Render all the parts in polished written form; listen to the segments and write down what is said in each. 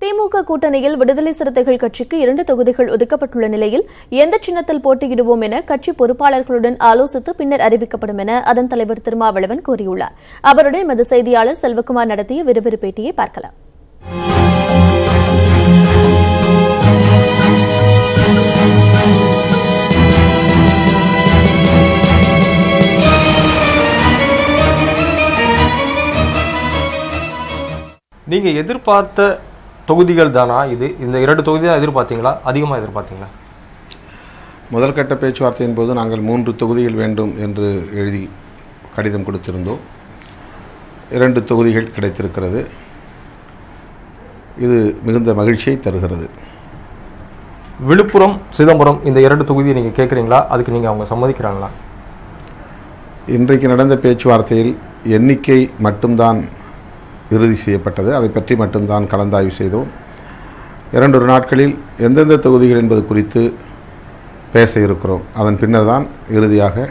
திமுக கூட்டணியில் விடுதலை சிறுத்தைகள் கட்சிக்கு 2 தொகுதிகள் ஒதுக்கப்பட்டுள்ள நிலையில் எந்த சின்னத்தில் போட்டியிடுவோம் என கட்சி பொறுப்பாளர்களுடன் ஆலோசித்து பின்னர் அறிவிக்கப்படும் என அதன் தலைவர் திருமாவளவன் கூறியுள்ளார். அவருடன் எமது செய்தியாளர் செல்வகுமார் நடத்திய விறுவிறு பேட்டியை பார்க்கலாம். நீங்க எதிர்பார்த்த தொகுதிகள் தானா இது? இந்த 2 தொகுதி தான் எதிர்பார்த்தீங்களா? அதிகமாக எதிர்பார்த்தீங்களா? முதல் கட்ட பேச்சுவார்த்தையின் போது நாங்கள் 3 தொகுதிகள் வேண்டும் என்று எழுதி கடிதம் கொடுத்திருந்தோம். 2 தொகுதிகள் கிடைத்திருக்கிறது. இது மிகுந்த மகிழ்ச்சியை தருகிறது. விழுப்புரம், சிதம்பரம் இந்த 2 தொகுதியை நீங்கள் கேட்குறீங்களா? அதுக்கு நீங்கள் அவங்க சம்மதிக்கிறாங்களா? இன்றைக்கு நடந்த பேச்சுவார்த்தையில் எண்ணிக்கை மட்டும்தான் இறுதி செய்யப்பட்டது. அதை பற்றி மட்டும்தான் கலந்தாய்வு செய்தோம். 2 நாட்களில் எந்தெந்த தொகுதிகள் என்பது குறித்து பேச இருக்கிறோம். அதன் பின்னர் தான் இறுதியாக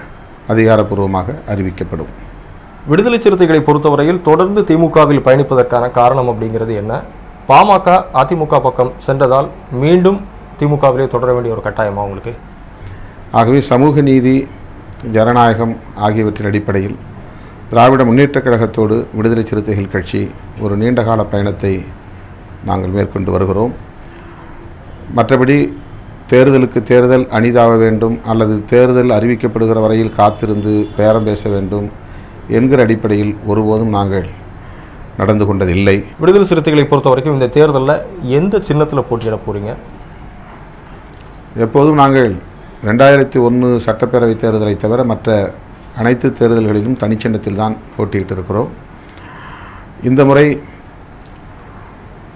அதிகாரப்பூர்வமாக அறிவிக்கப்படும். விடுதலை சிறுத்தைகளை பொறுத்தவரையில் தொடர்ந்து திமுகவில் பயணிப்பதற்கான காரணம் அப்படிங்கிறது என்ன? பாமக அதிமுக பக்கம் சென்றதால் மீண்டும் திமுகவிலே தொடர வேண்டிய ஒரு கட்டாயமா உங்களுக்கு? ஆகவே சமூக நீதி, ஜனநாயகம் ஆகியவற்றின் அடிப்படையில் திராவிட முன்னேற்றக் கழகத்தோடு விடுதலை சிறுத்தைகள் கட்சி ஒரு நீண்டகால பயணத்தை நாங்கள் மேற்கொண்டு வருகிறோம். மற்றபடி தேர்தலுக்கு தேர்தல் அணிதாக வேண்டும் அல்லது தேர்தல் அறிவிக்கப்படுகிற வரையில் காத்திருந்து பேரம் பேச வேண்டும் என்கிற அடிப்படையில் ஒருபோதும் நாங்கள் நடந்து கொண்டதில்லை. விடுதலை சிறுத்தைகளை பொறுத்த வரைக்கும் இந்த தேர்தலில் எந்த சின்னத்தில் போட்டியிட போகிறீங்க? எப்போதும் நாங்கள் 2001 சட்டப்பேரவைத் தேர்தலை தவிர மற்ற அனைத்து தேர்தல்களிலும் தனிச்சின்னத்தில் தான் போட்டியிட்டு இருக்கிறோம். இந்த முறை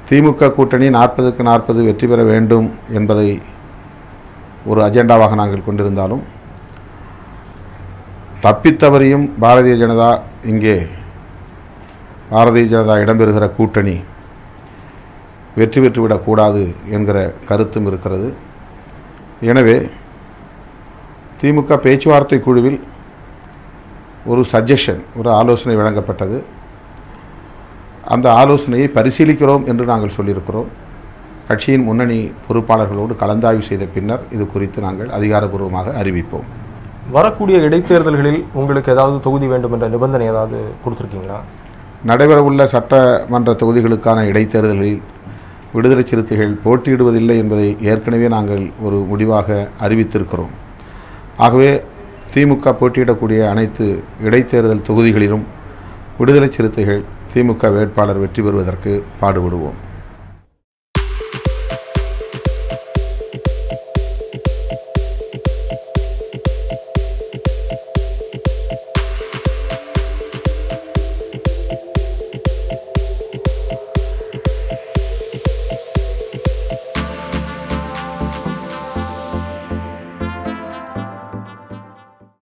திமுக கூட்டணி 40க்கு 40 வெற்றி பெற வேண்டும் என்பதை ஒரு அஜெண்டாவாக நாங்கள் கொண்டிருந்தாலும் தப்பித்தவரையும் பாரதிய ஜனதா இடம்பெறுகிற கூட்டணி வெற்றி பெற்றுவிடக்கூடாது என்கிற கருத்தும் இருக்கிறது. எனவே திமுக பேச்சுவார்த்தை குழுவில் ஒரு ஆலோசனை வழங்கப்பட்டது. அந்த ஆலோசனையை பரிசீலிக்கிறோம் என்று நாங்கள் சொல்லியிருக்கிறோம். கட்சியின் முன்னணி பொறுப்பாளர்களோடு கலந்தாய்வு செய்த பின்னர் இது குறித்து நாங்கள் அதிகாரப்பூர்வமாக அறிவிப்போம். வரக்கூடிய இடைத்தேர்தல்களில் உங்களுக்கு ஏதாவது தொகுதி வேண்டும் என்ற நிபந்தனை ஏதாவது கொடுத்துருக்கீங்களா? நடைபெறவுள்ள சட்டமன்ற தொகுதிகளுக்கான இடைத்தேர்தல்களில் விடுதலை சிறுத்தைகள் போட்டியிடுவதில்லை என்பதை ஏற்கனவே நாங்கள் ஒரு முடிவாக அறிவித்திருக்கிறோம். ஆகவே திமுக போட்டியிடக்கூடிய அனைத்து இடைத்தேர்தல் தொகுதிகளிலும் விடுதலை சிறுத்தைகள் திமுக வேட்பாளர் வெற்றி பெறுவதற்கு பாடுபடுவோம்.